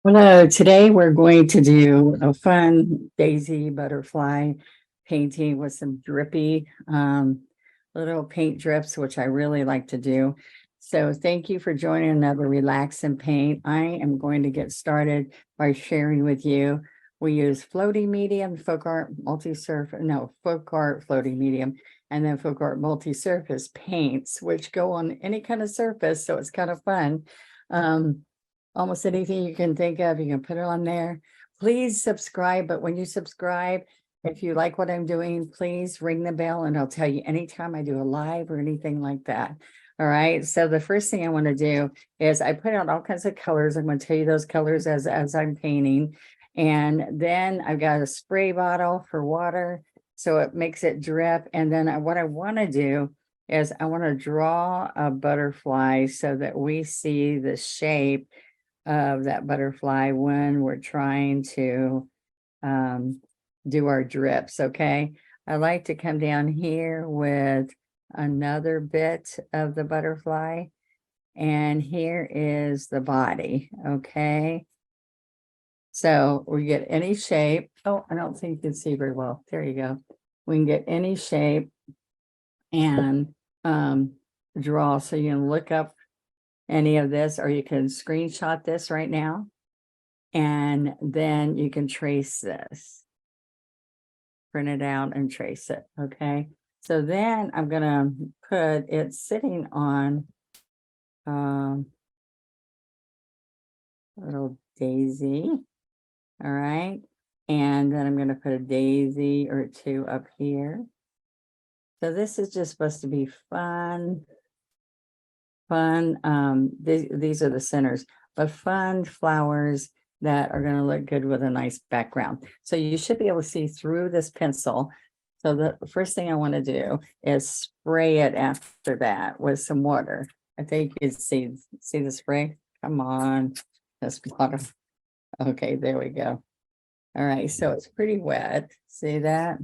Hello, today we're going to do a fun daisy butterfly painting with some drippy little paint drips, which I really like to do. So thank you for joining another Relax and Paint. I am going to get started by sharing with you. We use floating medium, folk art folk art floating medium, and then folk art multi-surface paints, which go on any kind of surface. So it's kind of fun. Almost anything you can think of, you can put it on there. Please subscribe, but when you subscribe, if you like what I'm doing, please ring the bell and I'll tell you anytime I do a live or anything like that. All right, so the first thing I want to do is I put out all kinds of colors. I'm going to tell you those colors as I'm painting. And then I've got a spray bottle for water, so it makes it drip. And then what I want to do is I want to draw a butterfly so that we see the shape of that butterfly when we're trying to do our drips. Okay, I like to come down here with another bit of the butterfly, and here is the body. Okay, so we get any shape. Oh, I don't think you can see very well. There you go. We can get any shape and draw. So you can look up any of this, or you can screenshot this right now, and then you can trace this, print it out and trace it. Okay, so then I'm gonna put it sitting on little daisy. All right, and then I'm gonna put a daisy or two up here. So this is just supposed to be fun. These are the centers, but fun flowers that are going to look good with a nice background. So you should be able to see through this pencil. So the first thing I want to do is spray it after that with some water. I think you see the spray. Come on, this water. Okay, there we go. All right, so it's pretty wet. See that?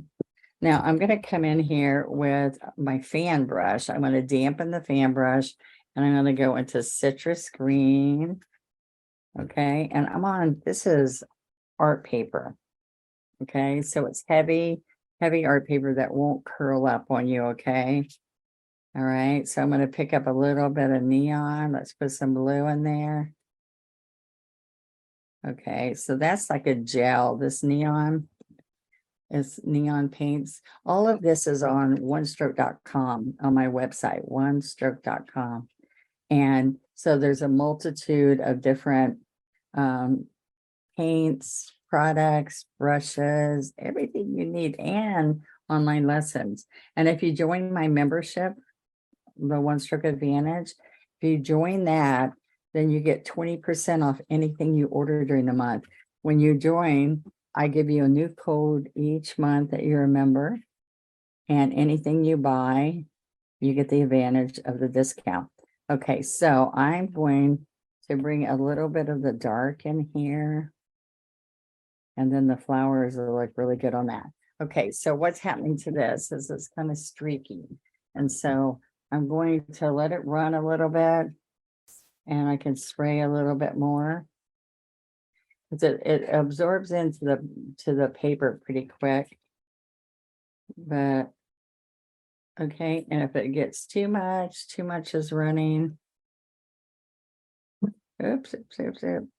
Now I'm going to come in here with my fan brush. I'm going to dampen the fan brush, and I'm going to go into citrus green. Okay, and this is art paper. Okay, so it's heavy art paper that won't curl up on you. Okay. All right, so I'm going to pick up a little bit of neon. Let's put some blue in there. Okay, so that's like a gel. This neon is neon paints. All of this is on onestroke.com, on my website, onestroke.com. And so there's a multitude of different paints, products, brushes, everything you need, and online lessons. And if you join my membership, the One Stroke Advantage, if you join that, then you get 20% off anything you order during the month. When you join, I give you a new code each month that you're a member, and anything you buy, you get the advantage of the discount. Okay, so I'm going to bring a little bit of the dark in here, and then the flowers will look really good on that. Okay, so what's happening to this is it's kind of streaky, and so I'm going to let it run a little bit, and I can spray a little bit more. It absorbs into the paper pretty quick, but okay. And if it gets too much is running. Oops. I'm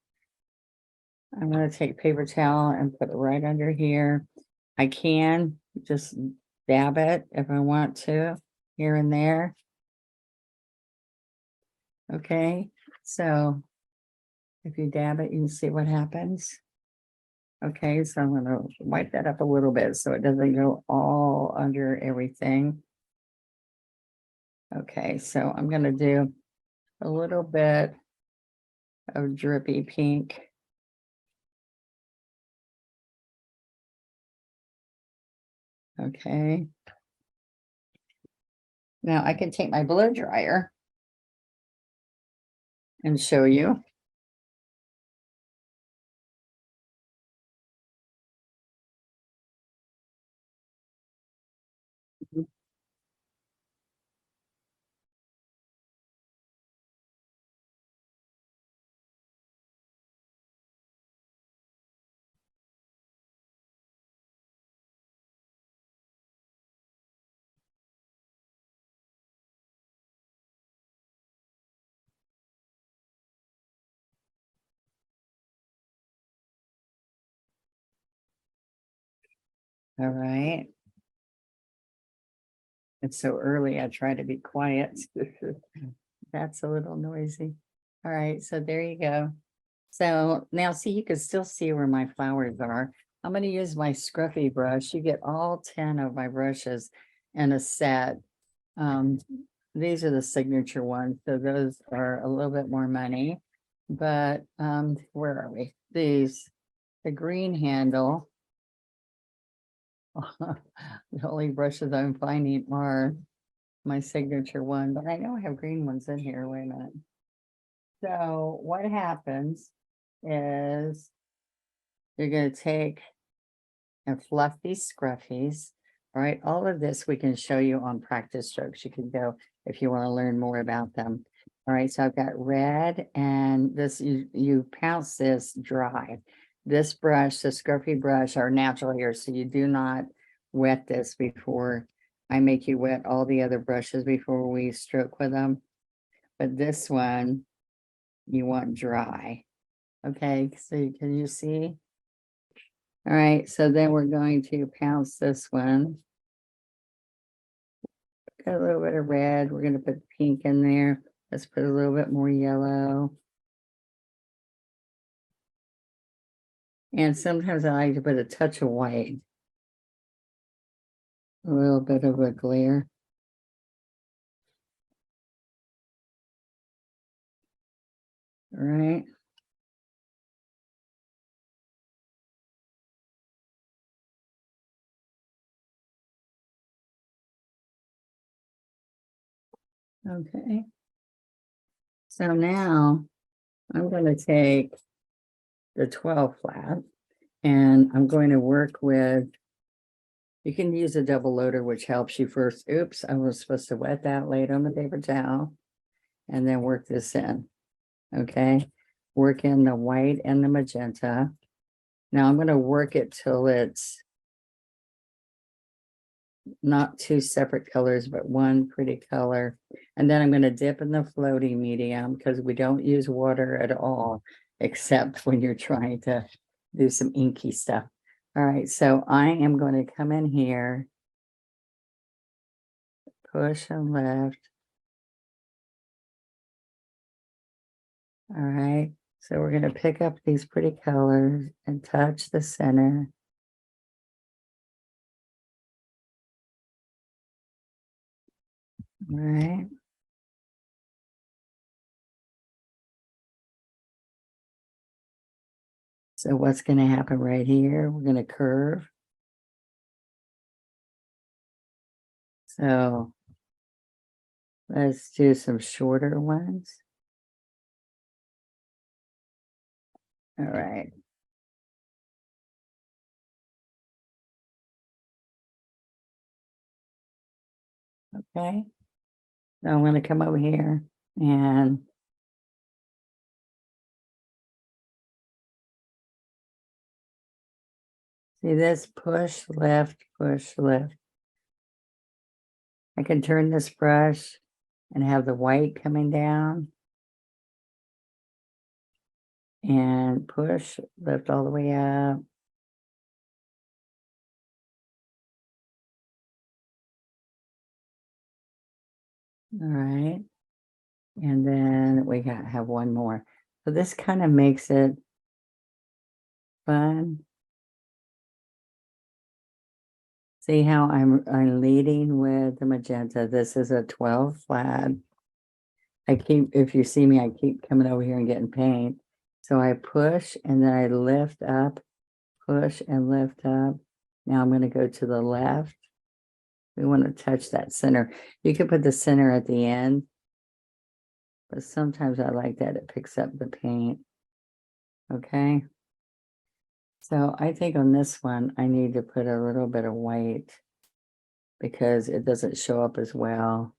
going to take paper towel and put it right under here. I can just dab it if I want to, here and there. Okay, so if you dab it, you can see what happens. Okay, so I'm going to wipe that up a little bit so it doesn't go all under everything. Okay, so I'm going to do a little bit of drippy pink. Okay. Now I can take my blow dryer and show you. All right. It's so early, I try to be quiet. That's a little noisy. All right, so there you go. So now see, you can still see where my flowers are. I'm going to use my scruffy brush. You get all 10 of my brushes in a set. Um, these are the signature ones, so those are a little bit more money. But where are we? These, the green handle. The only brushes I'm finding are my signature one, but I know I have green ones in here. Wait a minute. So what happens is you're going to take and fluff these scruffies. All right, all of this we can show you on practice strokes. You can go if you want to learn more about them. All right, so I've got red, and this you pounce this dry. This brush, the scruffy brush, are natural here, so you do not wet this before I make you wet all the other brushes before we stroke with them. But this one you want dry. Okay, so can you see? All right, so then we're going to pounce this one. Got a little bit of red. We're going to put pink in there. Let's put a little bit more yellow. And sometimes I like to put a touch of white. A little bit of a glare. All right. Okay. So now I'm going to take the 12 flat and I'm going to work with, you can use a double loader, which helps you first. Oops, I was supposed to wet that, lay it on the paper towel, and then work this in. Okay. Work in the white and the magenta. Now I'm going to work it till it's not two separate colors, but one pretty color. And then I'm going to dip in the floating medium because we don't use water at all, except when you're trying to do some inky stuff. All right, so I am going to come in here, push and lift. All right, so we're going to pick up these pretty colors and touch the center. All right. So what's going to happen right here? We're going to curve. So let's do some shorter ones. All right. Okay. So I'm going to come over here and see this, push, lift, push, lift. I can turn this brush and have the white coming down and push, lift all the way up. All right. And then we have one more. So this kind of makes it fun. See how I'm leading with the magenta. This is a 12 flat. I keep, if you see me, I keep coming over here and getting paint. So I push and then I lift up, push and lift up. Now I'm going to go to the left. We want to touch that center. You can put the center at the end, but sometimes I like that. It picks up the paint. Okay. So I think on this one, I need to put a little bit of white because it doesn't show up as well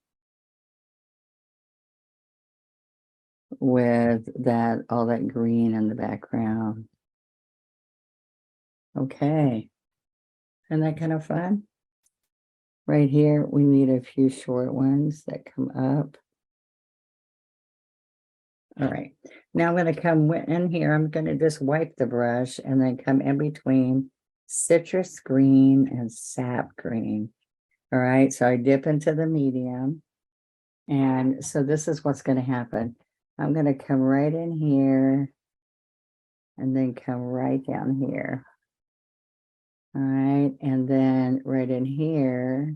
with that, all that green in the background. Okay. Isn't that kind of fun? Right here, we need a few short ones that come up. All right. Now I'm going to come in here. I'm going to just wipe the brush and then come in between. citrus green and sap green. All right, so I dip into the medium. And so this is what's going to happen. I'm going to come right in here and then come right down here. All right, and then right in here.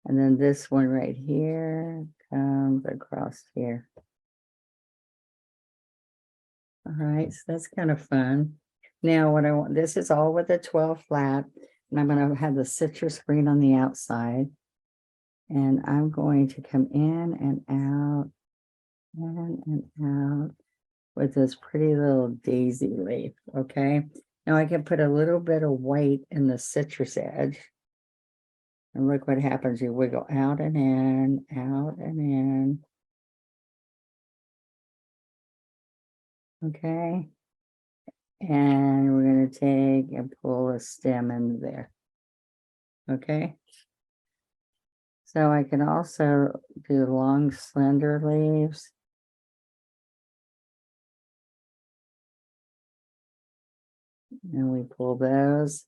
And then this one right here comes across here. All right, so that's kind of fun. Now what I want, this is all with a 12 flat, and I'm going to have the citrus green on the outside. And I'm going to come in and out, in and out with this pretty little daisy leaf, okay? Now I can put a little bit of white in the citrus edge. And look what happens. You wiggle out and in, out and in. Okay. And we're going to take and pull a stem in there. Okay. So I can also do long, slender leaves. And we pull those.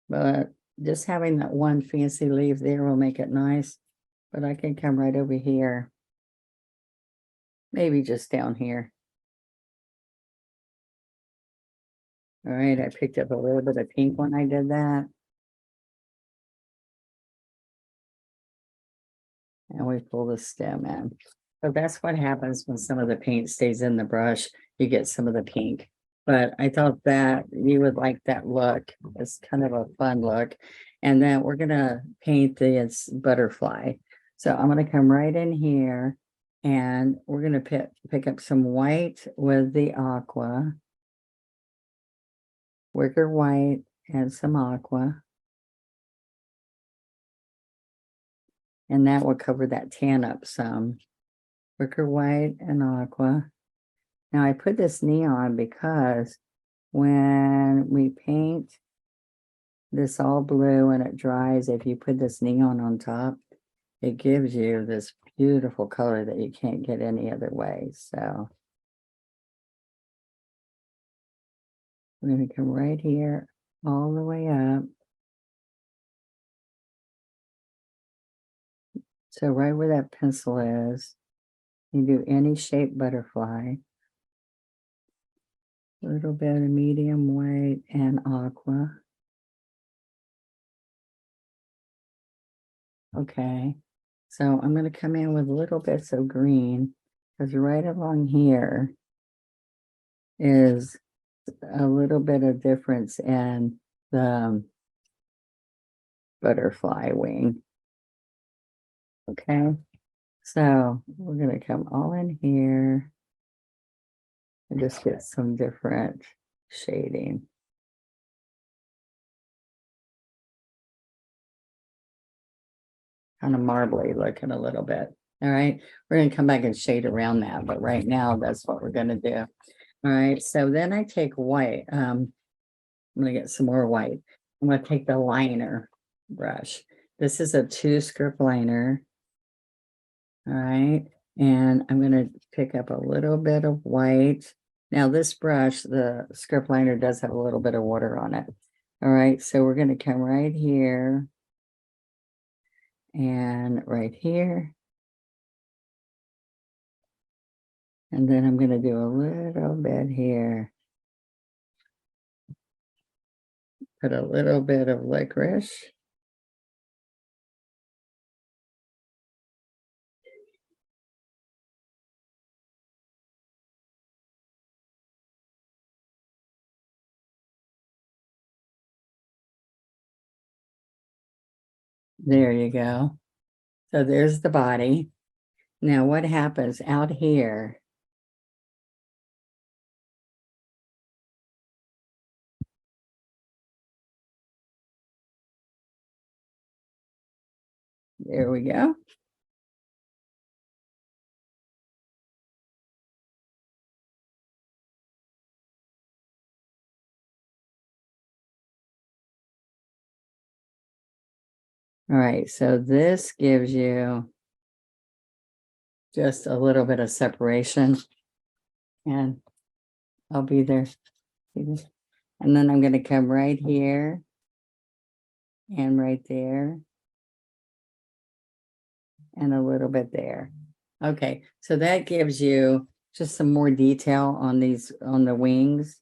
But just having that one fancy leaf there will make it nice. But I can come right over here. Maybe just down here. All right, I picked up a little bit of pink when I did that. And we pull the stem in. So that's what happens when some of the paint stays in the brush. You get some of the pink. But I thought that you would like that look. It's kind of a fun look. And then we're going to paint this butterfly. So I'm going to come right in here and we're going to pick up some white with the aqua. Wicker white and some aqua. And that will cover that tan up some. Wicker white and aqua. Now I put this neon because when we paint this all blue and it dries, if you put this neon on top, it gives you this beautiful color that you can't get any other way. So we're going to come right here all the way up. So right where that pencil is, you do any shaped butterfly. A little bit of medium white and aqua. Okay, so I'm going to come in with little bits of green because right along here is a little bit of difference in the butterfly wing. Okay, so we're going to come all in here and just get some different shading. Kind of marbly looking a little bit. All right, we're going to come back and shade around that, but right now that's what we're going to do. All right, so then I take white. I'm going to get some more white. I'm going to take the liner brush. This is a 2 script liner. All right, and I'm going to pick up a little bit of white. Now this brush, the script liner does have a little bit of water on it. All right, so we're going to come right here and right here. And then I'm going to do a little bit here. Put a little bit of licorice. There you go. So there's the body. Now what happens out here? There we go. All right, so this gives you just a little bit of separation, and I'll be there See this? And then I'm gonna come right here and right there and a little bit there. Okay, so that gives you just some more detail on these, on the wings.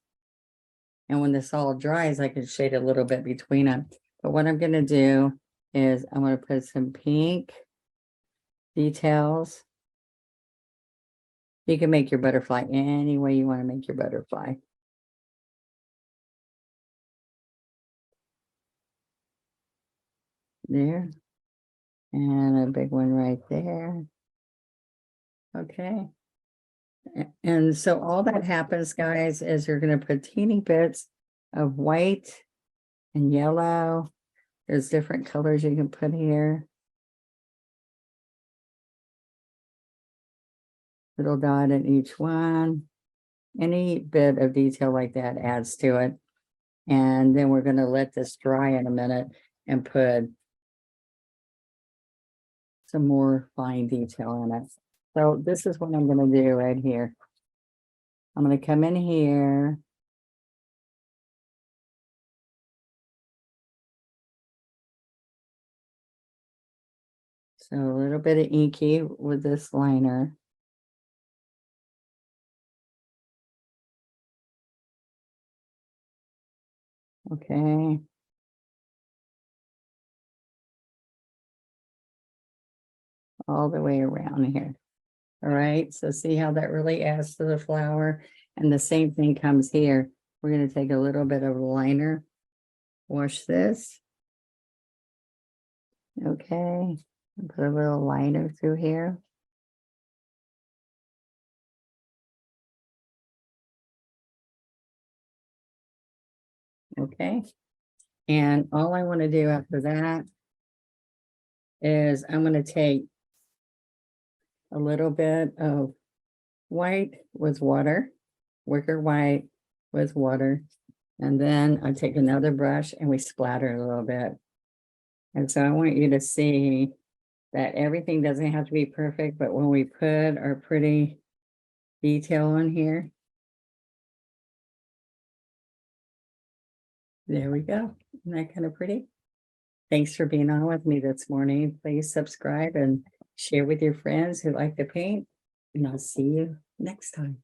And when this all dries, I can shade a little bit between them. But what I'm gonna do is I'm gonna put some pink details. You can make your butterfly any way you want to make your butterfly. There. And a big one right there. Okay. And so all that happens, guys, is you're going to put teeny bits of white and yellow. There's different colors you can put here. Little dot in each one. Any bit of detail like that adds to it. And then we're going to let this dry in a minute and put some more fine detail in it. So this is what I'm going to do right here. I'm going to come in here. So a little bit of inky with this liner. Okay. All the way around here. All right. So see how that really adds to the flower. And the same thing comes here. We're going to take a little bit of liner. Wash this. Okay. And put a little liner through here. Okay. And all I want to do after that is I'm going to take a little bit of white with water, wicker white with water. And then I take another brush and we splatter a little bit. And so I want you to see that everything doesn't have to be perfect, but when we put our pretty detail on here, there we go. Isn't that kind of pretty? Thanks for being on with me this morning. Please subscribe and share with your friends who like to paint. And I'll see you next time.